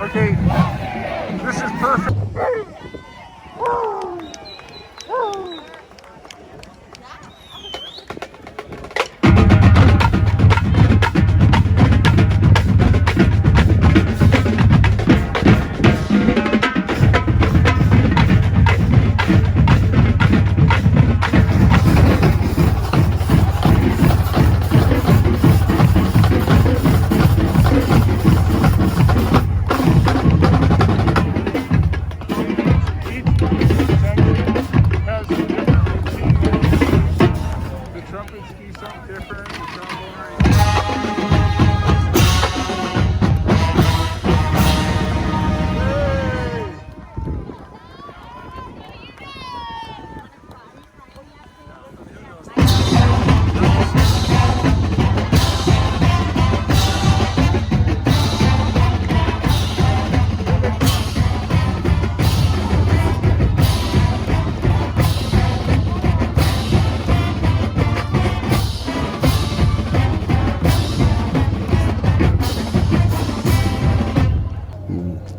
Okay, this is perfect.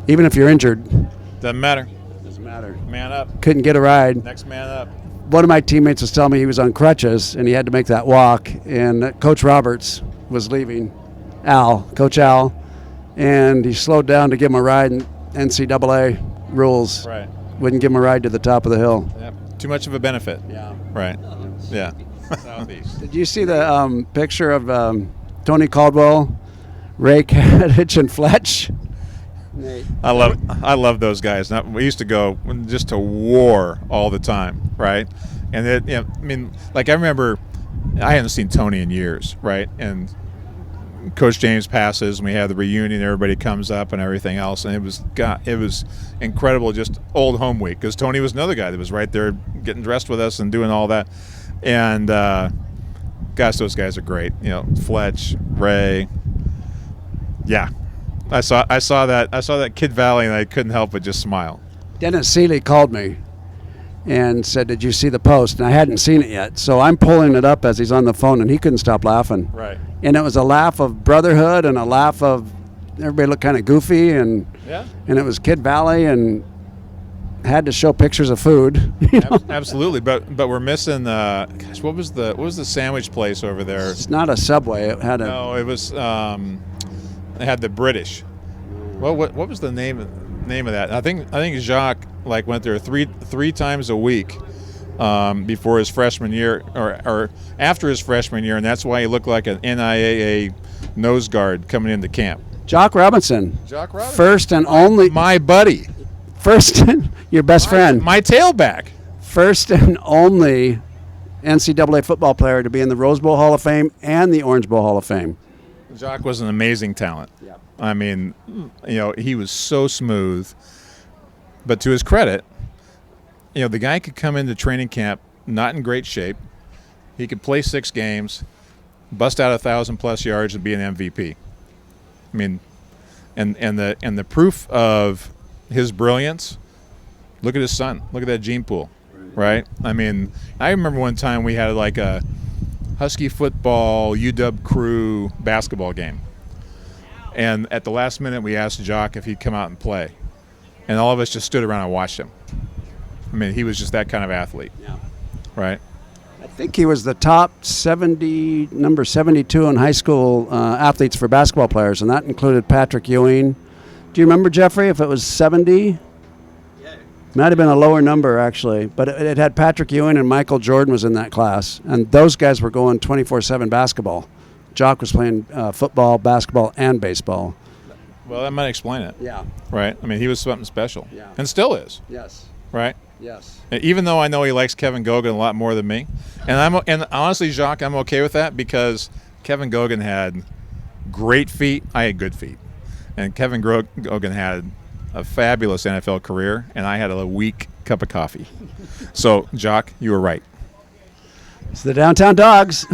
Even if you're injured. Doesn't matter. Doesn't matter. Man up. Couldn't get a ride. Next man up. One of my teammates was telling me he was on crutches and he had to make that walk. And Coach Roberts was leaving, Coach Al, and he slowed down to give him a ride. And NCAA rules wouldn't give him a ride to the top of the hill. Yep. Too much of a benefit. Yeah. Right. Yeah. Southeast. Did you see the picture of Tony Caldwell, Ray Kadich, and Fletch? I love those guys. Now, we used to go just to war all the time, right? And I remember I hadn't seen Tony in years, right? And Coach James passes, and we have the reunion. Everybody comes up and everything else, and it was incredible, just old home week, because Tony was another guy that was right there getting dressed with us and doing all that. And gosh, those guys are great. Fletch, Ray, yeah. I saw that Kid Valley, and I couldn't help but just smile. Dennis Seeley called me and said, "Did you see the post?" And I hadn't seen it yet, so I'm pulling it up as he's on the phone, and he couldn't stop laughing. Right. And it was a laugh of brotherhood and a laugh of everybody looked kind of goofy, and it was Kid Valley, and had to show pictures of food. Absolutely, but we're missing. Gosh, what was the sandwich place over there? It's not a Subway. It had No, it was. They had the British. Well, what was the name of that? I think Jacques went there three times a week before his freshman year or after his freshman year, and that's why he looked like an NIAA nose guard coming into camp. Jock Robinson. Jock Robinson. First and only. My buddy. Your best friend. My tailback. First and only NCAA football player to be in the Rose Bowl Hall of Fame and the Orange Bowl Hall of Fame. Jacques was an amazing talent. Yep. I mean, he was so smooth. But to his credit, the guy could come into training camp not in great shape. He could play 6 games, bust out 1,000+ yards, and be an MVP. I mean, and the proof of his brilliance. Look at his son. Look at that gene pool, right? I mean, I remember one time we had a Husky football UW Crew basketball game. And at the last minute, we asked Jock if he'd come out and play. And all of us just stood around and watched him. I mean, he was just that kind of athlete. Yeah. Right? I think he was the top number 72 in high school athletes for basketball players, and that included Patrick Ewing. Do you remember, Jeffrey, if it was 70? Might have been a lower number, actually, but it had Patrick Ewing and Michael Jordan was in that class, and those guys were going 24/7 basketball. Jock was playing football, basketball, and baseball. Well, that might explain it. Yeah. Right? I mean, he was something special. Yeah. And still is. Yes. Right? Yes. Even though I know he likes Kevin Gogan a lot more than me, and honestly, Jacques, I'm okay with that because Kevin Gogan had great feet. I had good feet, and Kevin Gogan had a fabulous NFL career, and I had a weak cup of coffee. So, Jacques, you were right. It's the Downtown Dawgs.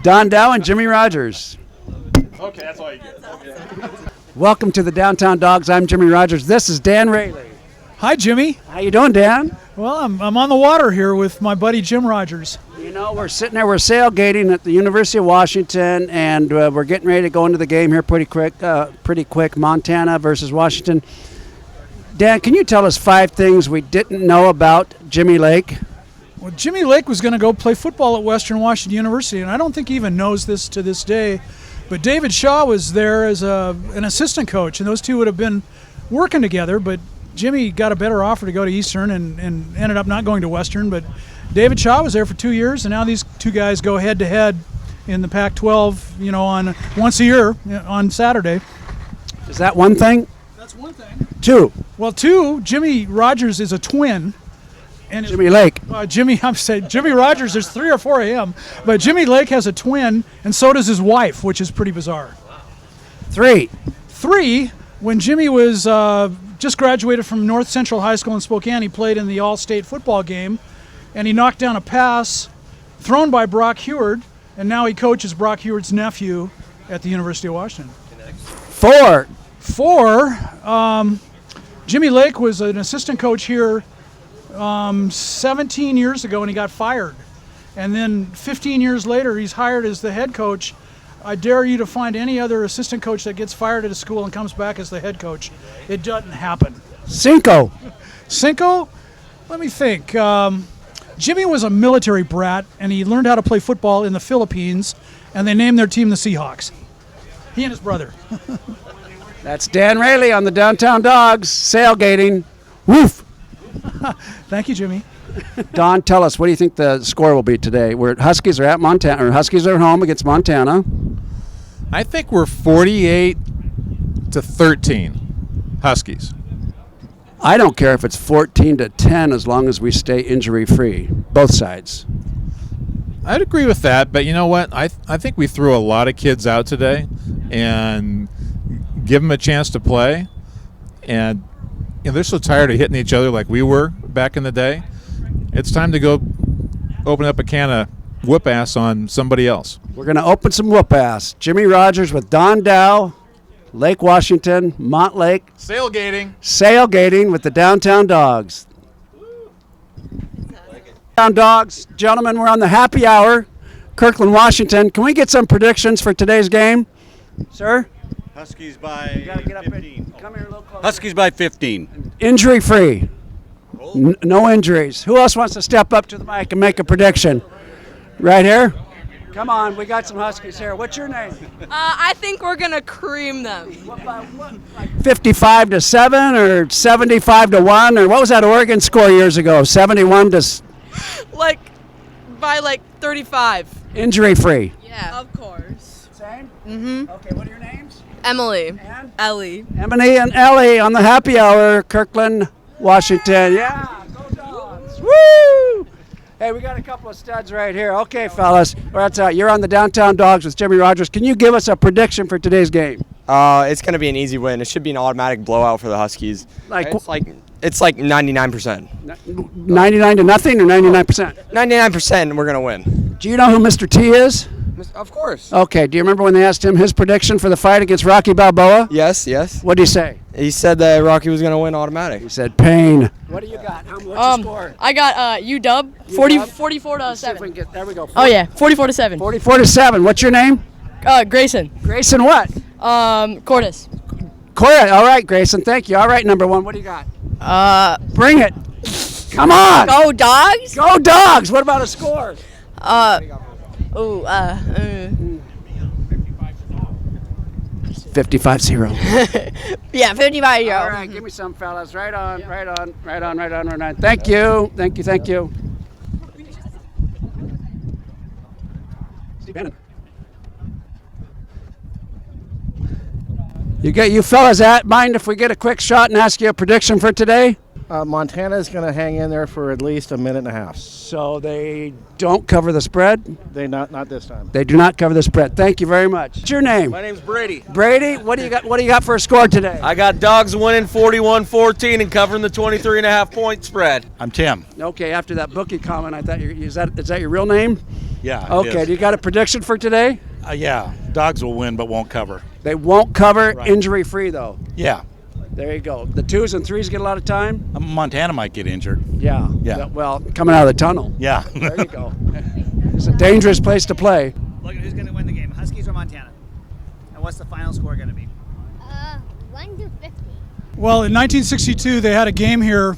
Don Dow and Jimmy Rodgers. Okay, that's all you get. Okay. Welcome to the Downtown Dawgs. I'm Jimmy Rodgers. This is Dan Rayleigh. Hi, Jimmy. How you doing, Dan? Well, I'm on the water here with my buddy Jim Rodgers. You know, we're sitting there, we're sailgating at the University of Washington, and we're getting ready to go into the game here pretty quick. Montana versus Washington. Dan, can you tell us 5 things we didn't know about Jimmy Lake? Well, Jimmy Lake was going to go play football at Western Washington University, and I don't think he even knows this to this day. But David Shaw was there as an assistant coach, and those two would have been working together, but Jimmy got a better offer to go to Eastern and ended up not going to Western. But David Shaw was there for 2 years, and now these two guys go head-to-head in the Pac-12, on once a year on Saturday. Is that one thing? That's one thing. 2. Well, 2, Jimmy Rodgers is a twin. And Jimmy Lake. Jimmy Rodgers, there's 3 or 4 of him. But Jimmy Lake has a twin, and so does his wife, which is pretty bizarre. 3, when Jimmy was just graduated from North Central High School in Spokane, he played in the All-State football game, and he knocked down a pass thrown by Brock Heward, and now he coaches Brock Heward's nephew at the University of Washington. 4, Jimmy Lake was an assistant coach here 17 years ago, and he got fired. And then 15 years later, he's hired as the head coach. I dare you to find any other assistant coach that gets fired at a school and comes back as the head coach. It doesn't happen. 5. Cinco? Let me think. Jimmy was a military brat, and he learned how to play football in the Philippines, and they named their team the Seahawks. He and his brother. That's Dan Rayleigh on the Downtown Dawgs, sailgating. Woof! Thank you, Jimmy. Don, tell us, what do you think the score will be today? Huskies are at Montana, or Huskies are at home against Montana. I think we're 48-13 Huskies. I don't care if it's 14-10 as long as we stay injury-free, both sides. I'd agree with that, but you know what? I think we threw a lot of kids out today and give them a chance to play. And they're so tired of hitting each other like we were back in the day. It's time to go open up a can of whoop ass on somebody else. We're going to open some whoop ass. Jimmy Rodgers with Don Dow, Lake Washington, Mont Lake. Sailgating with the Downtown Dawgs. Downtown Dawgs, gentlemen, we're on the happy hour. Kirkland, Washington. Can we get some predictions for today's game, sir? Huskies by 15. Come here a little closer. Huskies by 15. Injury-free. No injuries. Who else wants to step up to the mic and make a prediction? Right here? Come on, we got some Huskies here. What's your name? I think we're going to cream them. 55-7 or 75-1, or what was that Oregon score years ago? 71 to By 35. Injury-free. Yeah. Of course. Same? Mm-hmm. Okay, what are your names? Emily. And? Ellie. Emily and Ellie on the happy hour, Kirkland, Washington. Yeah, go Dogs. Woo! Hey, we got a couple of studs right here. Okay, fellas, you're on the Downtown Dawgs with Jimmy Rodgers. Can you give us a prediction for today's game? It's going to be an easy win. It should be an automatic blowout for the Huskies. It's like 99%. 99 to nothing or 99%? 99% we're going to win. Do you know who Mr. T is? Of course. Okay, do you remember when they asked him his prediction for the fight against Rocky Balboa? Yes. What did he say? He said that Rocky was going to win automatic. He said pain. What do you got? What's your score? I got UW 44-7. There we go. Oh yeah, 44-7. 44-7. What's your name? Grayson. Grayson what? Cordis. Corey. All right, Grayson. Thank you. All right, number 1. What do you got? Bring it. Come on. Go Dogs. Go Dogs. What about a score? 55-0. Yeah, 55. All right, give me some, fellas. Right on. Thank you. Steve Bannon. You fellas mind if we get a quick shot and ask you a prediction for today? Montana's going to hang in there for at least a minute and a half. So they don't cover the spread? They not this time. They do not cover the spread. Thank you very much. What's your name? My name's Brady. Brady, what do you got for a score today? I got Dogs winning 41-14 and covering the 23.5 point spread. I'm Tim. Okay, after that bookie comment, I thought is that your real name? Yeah. Okay, do you got a prediction for today? Yeah. Dogs will win but won't cover. They won't cover Right. injury-free, though. Yeah. There you go. The 2s and 3s get a lot of time? Montana might get injured. Yeah. Yeah. Well, coming out of the tunnel. Yeah. There you go. It's a dangerous place to play. Look at who's going to win the game, Huskies or Montana? And what's the final score going to be? 1 to 50. Well, in 1962, they had a game here,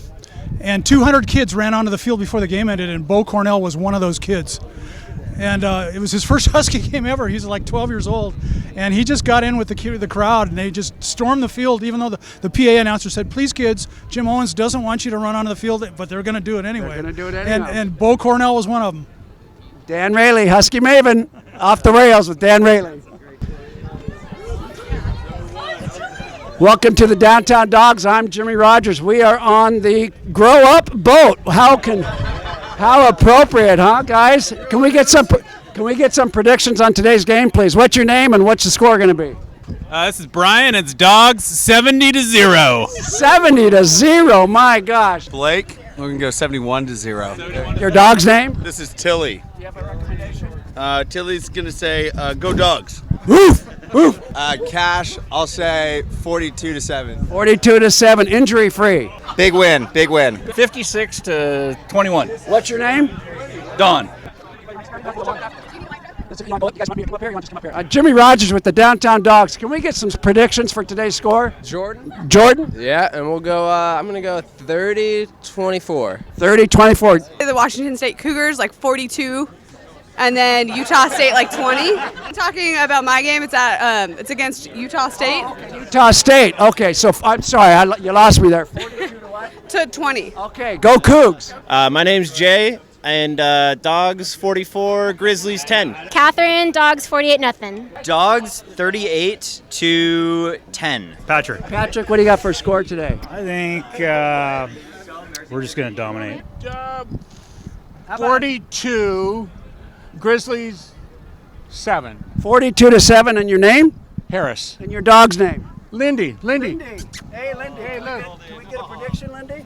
and 200 kids ran onto the field before the game ended, and Bo Cornell was one of those kids. And it was his first Husky game ever. He was like 12 years old, and he just got in with the crowd, and they just stormed the field, even though the PA announcer said, "Please, kids, Jim Owens doesn't want you to run onto the field," but they're going to do it anyway. They're going to do it anyhow. And Bo Cornell was one of them. Dan Rayleigh, Husky Maven, off the rails with Dan Rayleigh. Welcome to the Downtown Dawgs. I'm Jimmy Rodgers. We are on the Grow Up boat. How appropriate, huh, guys? Can we get some predictions on today's game, please? What's your name and what's the score going to be? This is Brian. It's Dawgs 70-0. 70-0. My gosh. Blake. We're gonna go 71-0. Your dog's name? This is Tilly. Do you have a recommendation? Tilly's gonna say, "Go Dogs." Woof, woof. Cash, I'll say 42-7. 42-7, injury free. Big win. Big win. 56-21. What's your name? Don. Jimmy Rodgers with the Downtown Dawgs. Can we get some predictions for today's score? Jordan? Yeah, and we'll go, I'm going to go 30-24. 30-24. The Washington State Cougars, like 42. And then Utah State, like 20. I'm talking about my game. It's against Utah State. Utah State. Okay, so I'm sorry, you lost me there. 42 to what? To 20. Okay, go Cougs. My name's Jay, and Dawgs 44, Grizzlies 10. Catherine, Dawgs 48-0. Dawgs 38-10. Patrick, what do you got for a score today? I think we're just going to dominate. 42. Grizzlies 7. 42-7, and your name? Harris. And your dog's name? Lindy. Hey, Lindy. Can we get a prediction, Lindy?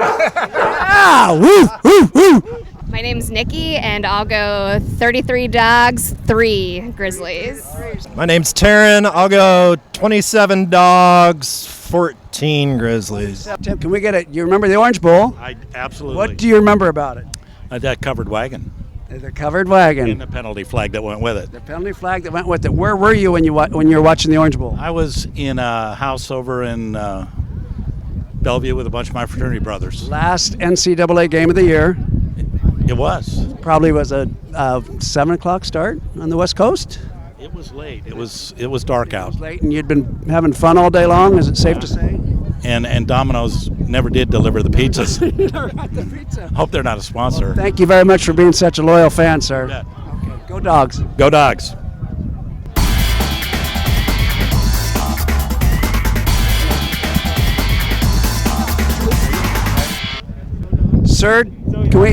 Ah, woo, woo, woo. My name's Nikki, and I'll go 33 Dawgs, 3 Grizzlies. My name's Taryn. I'll go 27 Dawgs, 14 Grizzlies. Tim, can we get it? You remember the Orange Bowl? Absolutely. What do you remember about it? That covered wagon. The covered wagon. And the penalty flag that went with it. The penalty flag that went with it. Where were you when you were watching the Orange Bowl? I was in a house over in Bellevue with a bunch of my fraternity brothers. Last NCAA game of the year. It was. Probably was a 7 o'clock start on the West Coast. It was late. It was dark out. It was late, and you'd been having fun all day long. Is it safe to say? And Domino's never did deliver the pizzas. You never got the pizza. Hope they're not a sponsor. Well, thank you very much for being such a loyal fan, sir. Yeah. Okay, go Dawgs. Go Dawgs. Sir,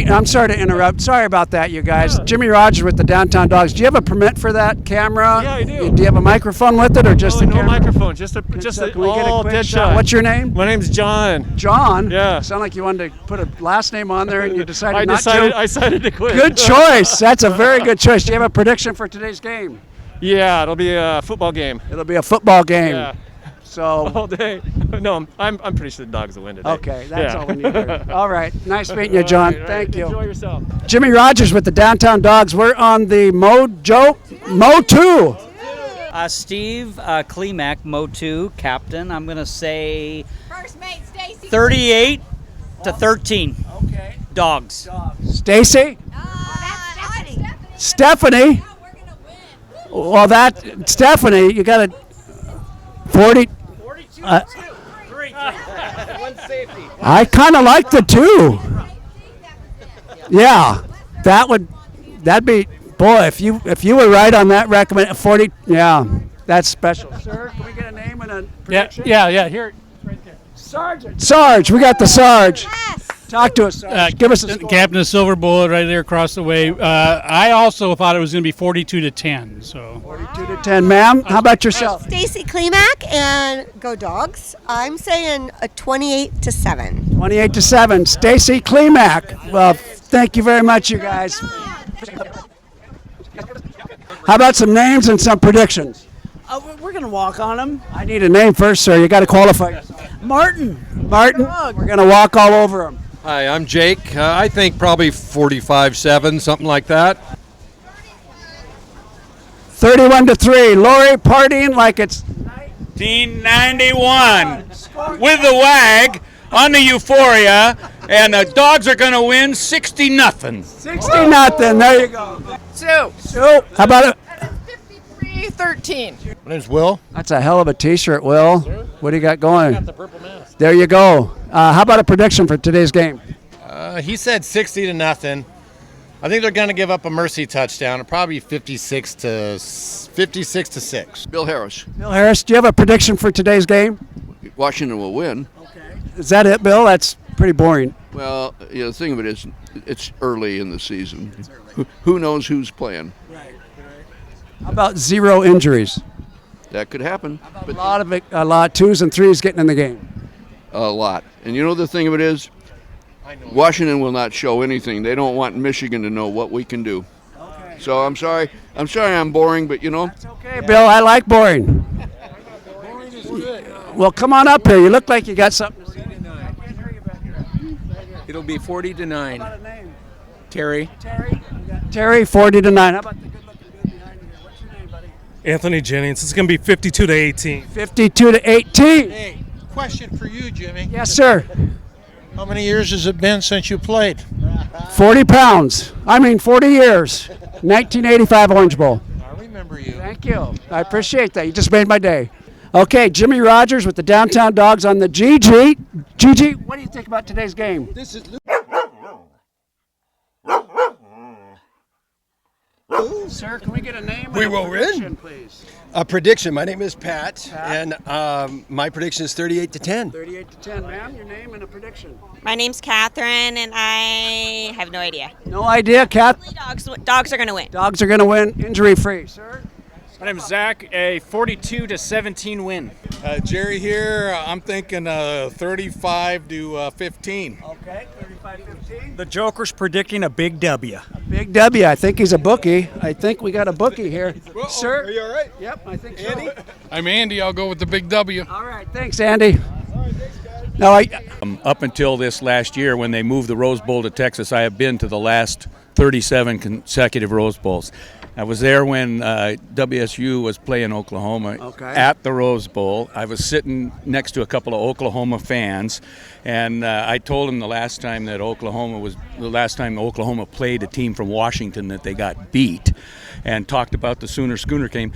I'm sorry to interrupt. Sorry about that, you guys. Jimmy Rodgers with the Downtown Dawgs. Do you have a permit for that camera? Yeah, I do. Do you have a microphone with it, or just the no camera? microphone, just Can we get a all quick dead shot? shot. What's your name? My name's John. John? Yeah. Sound like you wanted to put a last name on there and you decided not to? I decided to quit. Good choice. That's a very good choice. Do you have a prediction for today's game? Yeah, it'll be a football game. It'll be a football game. Yeah. So all day. No, I'm pretty sure the Dogs will win today. Okay, that's Yeah. all we need here. All right. Nice meeting you, John. All right, Thank you. Enjoy yourself. Jimmy Rodgers with the Downtown Dawgs. We're on the Mo 2. Steve Klimak, Mo 2, captain. I'm going to say 38-13. Okay. Dogs. Stacy? Stephanie? Well, Stephanie, you got a 40. I kind of like the 2. Yeah, that'd be, boy, if you were right on that recommend 40. Yeah, that's special. Sir, can we get a name and a prediction? Yeah. Here, right there. Sarge, we got the Sarge. Yes. Talk to us, Sarge. Give us a score. Captain of Silver Bullet right there across the way. I also thought it was going to be 42-10. So 42-10, ma'am. How about yourself? Stacy Klimak and go Dawgs. I'm saying a 28-7. 28-7. Stacy Klimak. Well, thank you very much, you guys. How about some names and some predictions? We're going to walk on him. I need a name first, sir. You got to qualify yourself. Martin. Martin. We're going to walk all over him. Hi, I'm Jake. I think probably 45-7, something like that. 31-3. Lori partying like it's 1991 with the wag on the Euphoria, and the Dogs are going to win 60-0. 60-0. There you go. Sue. How about it? 53-13. My name's Will. That's a hell of a T-shirt, Will. What do you got going? There you go. How about a prediction for today's game? He said 60-0. I think they're going to give up a mercy touchdown. It'll probably 56-6. Bill Harris. Bill Harris, do you have a prediction for today's game? Washington will win. Is that it, Bill? That's pretty boring. Well, the thing of it is, it's early in the season. Who knows who's playing? How about 0 injuries? That could happen. But a lot 2s and 3s getting in the game. A lot. And the thing of it is, Washington will not show anything. They don't want Michigan to know what we can do. Okay. So I'm sorry I'm boring, but That's okay, Bill. I like boring. Well, come on up here. You look like you got something to say. It'll be 40-9. How about a name? Terry. Terry, 40-9. How about the good-looking dude behind you here? What's your name, buddy? Anthony Jennings. It's going to be 52-18. 52-18. Hey, question for you, Jimmy. Yes, sir. How many years has it been since you played? 40 pounds. 40 years. 1985 Orange Bowl. I remember you. Thank you. I appreciate that. You just made my day. Okay, Jimmy Rodgers with the Downtown Dogs on the GG. GG, what do you think about today's game? This is Sir, can we get a name? We and a will prediction, win. Please. A prediction. My name is Pat. And my prediction is 38-10. 38-10, ma'am. Your name and a prediction. My name's Catherine, and I have no idea. No idea, Kath. Dogs are going to win. Dogs are going to win, injury-free. Sir? My name's Zach. A 42-17 win. Jerry here. I'm thinking 35-15. Okay, 35-15. The Joker's predicting a big W. Big W. I think he's a bookie. I think we got a bookie here. Sir? Are you all right? Yep, I think Andy? so. I'm Andy. I'll go with the big W. All right, thanks, Andy. No, up until this last year when they moved the Rose Bowl to Texas, I have been to the last 37 consecutive Rose Bowls. I was there when WSU was playing Oklahoma at the Rose Bowl. I was sitting next to a couple of Oklahoma fans, and I told them the last time Oklahoma played a team from Washington that they got beat, and talked about the Sooner Schooner game.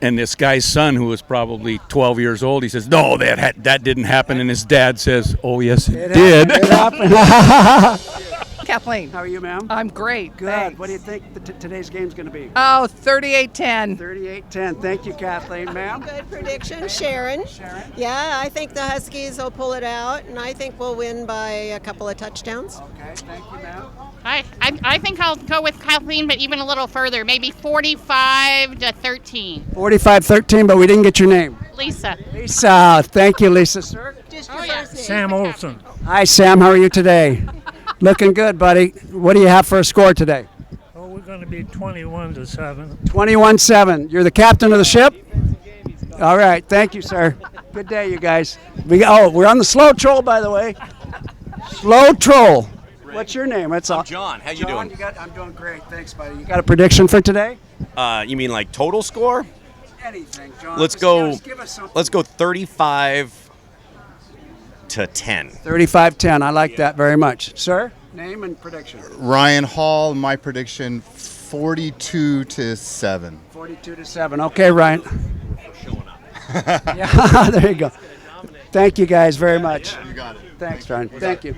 And this guy's son, who was probably 12 years old, he says, "No, that didn't happen." And his dad says, "Oh, yes, it did." It happened. Kathleen. How are you, ma'am? I'm great. Good. Thanks. What do you think today's game's going to be? Oh, 38-10. 38-10. Thank you, Kathleen, ma'am. Good prediction, Sharon. Yeah, I think the Huskies will pull it out, and I think we'll win by a couple of touchdowns. Okay, thank you, ma'am. I think I'll go with Kathleen, but even a little further, maybe 45-13. 45-13, but we didn't get your name. Lisa. Lisa. Thank you, Lisa. Sir? Sam Olson. Hi, Sam. How are you today? Looking good, buddy. What do you have for a score today? Oh, we're going to be 21-7. 21-7. You're the captain of the ship? All right. Thank you, sir. Good day, you guys. We're on the slow troll, by the way. Slow troll. What's your name? I'm John. How you doing? I'm doing great. Thanks, buddy. You got a prediction for today? You mean like total score? Anything, John. Let's go 35-10. 35-10. I like that very much. Sir, name and prediction. Ryan Hall, my prediction 42-7. 42-7. Okay, Ryan. Yeah, there you go. Thank you guys very much. You got it. Thanks, Ryan. Thank you.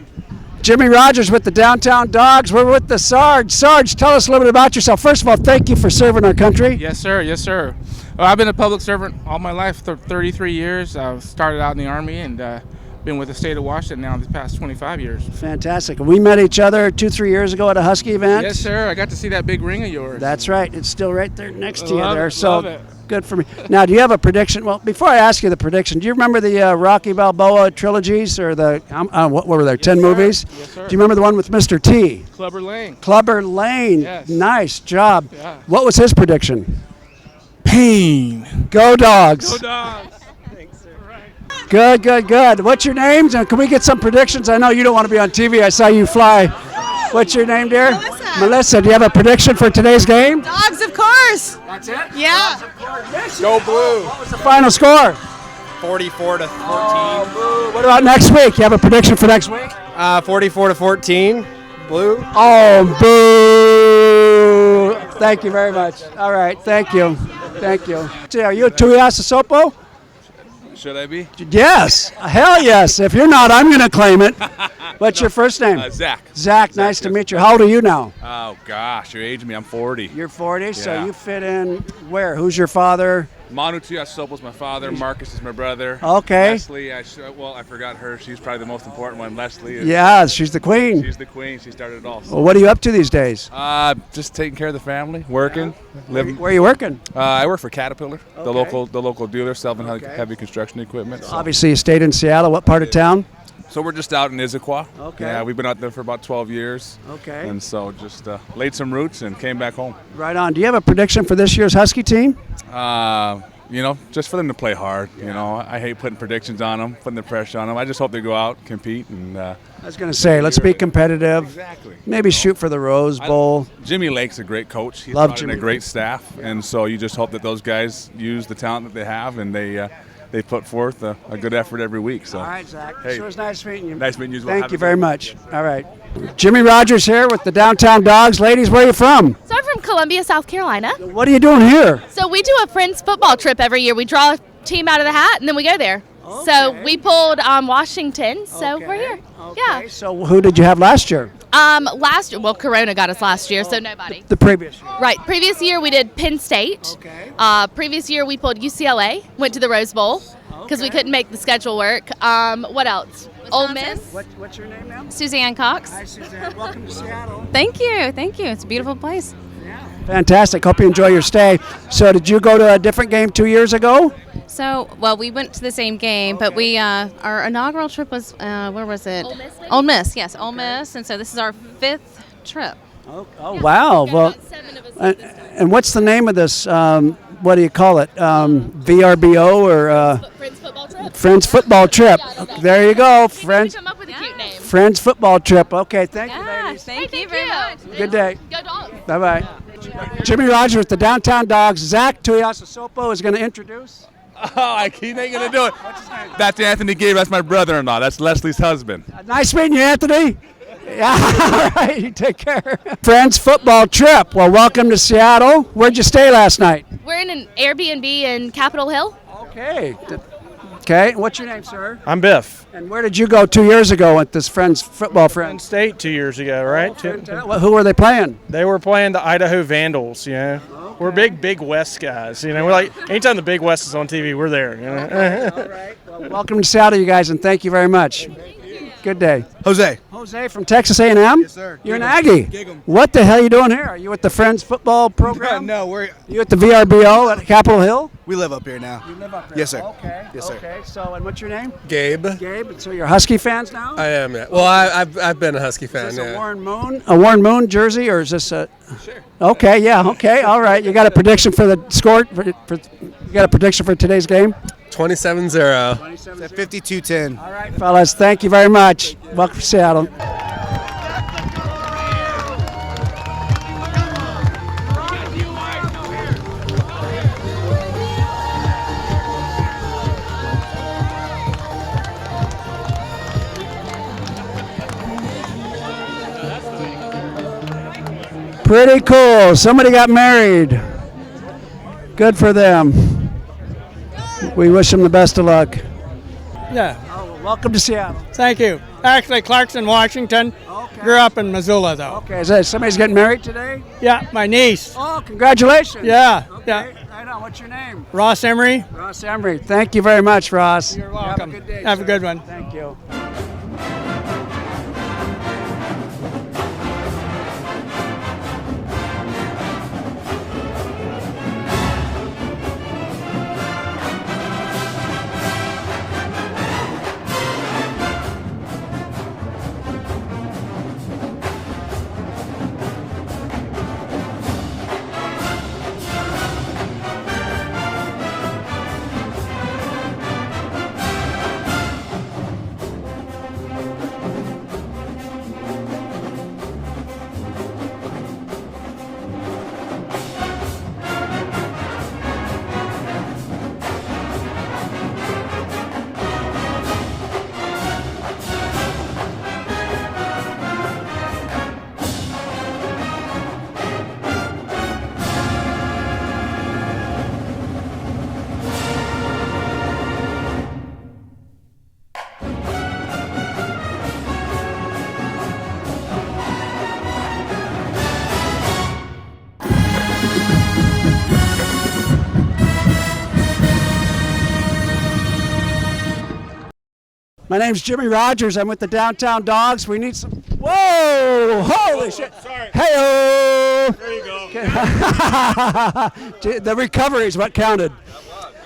Jimmy Rodgers with the Downtown Dogs. We're with the Sarge. Sarge, tell us a little bit about yourself. First of all, thank you for serving our country. Yes, sir. Yes, sir. Well, I've been a public servant all my life, 33 years. I started out in the Army and been with the state of Washington now the past 25 years. Fantastic. We met each other 2-3 years ago at a Husky event. Yes, sir. I got to see that big ring of yours. That's right. It's still right there next to you Love there. it, So love it. good for me. Now, do you have a prediction? Well, before I ask you the prediction, do you remember the Rocky Balboa trilogies or the what were there? 10 movies? Yes, sir. Do you remember the one with Mr. T? Clubber Lane. Clubber Lane. Yes. Nice job. Yeah. What was his prediction? 14. Go Dogs. Go Dogs. Good, good, good. What's your names? And can we get some predictions? I know you don't want to be on TV. I saw you fly. What's your name, dear? Melissa, do you have a prediction for today's game? Dogs, of course. That's it? Yeah. Go Blue. What was the final score? 44 to 14. What about next week? You have a prediction for next week? 44 to 14. Blue. Oh, boo. Thank you very much. All right, thank you. Thank you. Are you a Tuiasasopo? Should I be? Yes. Hell yes. If you're not, I'm going to claim it. What's your first name? Zach. Zach, nice to meet you. How old are you now? Oh gosh, you're aging me. I'm 40. You're 40, so Yeah. you fit in where? Who's your father? Manu Tuiasopo's my father. Marcus is my brother. Okay. Leslie, I forgot her. She's probably the most important one. Leslie. Is, Yeah, she's the queen. She's the queen. She started it all. Well, what are you up to these days? Just taking care of the family, working, living. Where are you working? I work for Caterpillar, the Okay. local dealer selling heavy construction equipment. So. Obviously, you stayed in Seattle. What part of town? So we're just out in Issaquah. Okay. Yeah, we've been out there for about 12 years. Okay. And so just laid some roots and came back home. Right on. Do you have a prediction for this year's Husky team? Just for them to play hard. You know, I hate putting predictions on them, putting the pressure on them. I just hope they go out, compete, and. I was going to say, let's be competitive. Exactly. Maybe shoot for the Rose Bowl. Jimmy Lake's a great coach. He's Love brought in Jimmy a great staff, and so you just hope that those guys use the talent that they have, and they put forth a good effort every week. So. All right, Zach. Hey, Sure was nice meeting you. Nice meeting you as well. Thank Have you a very good much. All right. Jimmy Rodgers here with the Downtown Dogs. Ladies, where are you from? So I'm from Columbia, South Carolina. What are you doing here? So we do a friends football trip every year. We draw a team out of the hat and then we go there. So we pulled Washington, so we're here. Yeah. So who did you have last year? Last year, well, Corona got us last year, so nobody. The previous year. Right. Previous year we did Penn State. Okay. Previous year we pulled UCLA, went to the Rose Bowl because we couldn't make the schedule work. What else? Ole Miss. What's your name now? Suzanne Cox. Hi, Suzanne. Welcome to Seattle. Thank you. Thank you. It's a beautiful place. Fantastic. Hope you enjoy your stay. So did you go to a different game 2 years ago? So, well, we went to the same game, but we our inaugural trip was where was it? Ole Miss. Ole Miss, yes, Ole Miss, and so this is our 5th trip. Oh, wow. Well, and what's the name of this? What do you call it? VRBO or Friends football trip. Friends Football Trip. There you go. Friends. Come up with a cute name. Friends Football Trip. Okay, thank you, ladies. Thank you very much. Good day. Go Dogs. Bye-bye. Jimmy Rodgers with the Downtown Dogs. Zach Tuiasasopo is going to introduce. Oh, he ain't gonna do it. That's Anthony Gabe. That's my brother-in-law. That's Leslie's husband. Nice meeting you, Anthony. Yeah, all right. You take care. Friends Football Trip. Well, welcome to Seattle. Where'd you stay last night? We're in an Airbnb in Capitol Hill. Okay. Okay. What's your name, sir? I'm Biff. And where did you go 2 years ago with this football Penn friends? State 2 years ago, right? Who were they playing? They were playing the Idaho Vandals, you know. We're big West guys, you know. We're like, anytime the Big West is on TV, we're there, you know. All right. Well, welcome to Seattle, you guys, and thank you very much. Good day. Jose from Texas A&M? Yes, sir. You're an Aggie. What the hell are you doing here? Are you at the Friends Football program? No, we're. You at the VRBO at Capitol Hill? We live up here now. You live up there? Yes, sir. Okay. Yes, sir. Okay. So, and what's your name? Gabe. Gabe. And so you're Husky fans now? I am. Yeah. Well, I've been a Husky fan. Is this a Warren Moon jersey, or is this a? Sure. Okay. Yeah. Okay. All right. You got a prediction for the score? You got a prediction for today's game? 27-0. 52-10. All right, fellas. Thank you very much. Welcome to Seattle. Pretty cool. Somebody got married. Good for them. We wish them the best of luck. Yeah. Welcome to Seattle. Thank you. Actually, Clarkson, Washington. Grew up in Missoula, though. Okay, is that somebody's getting married today? Yeah, my niece. Oh, congratulations. Yeah, okay. yeah. I know. What's your name? Ross Emery. Ross Emery. Thank you very much, Ross. You're welcome. Have a good day. Have a good one. Thank you. My name's Jimmy Rodgers. I'm with the Downtown Dawgs. We need some. Whoa! Holy shit! Sorry. Hey-oh! There you go. The recovery is what counted.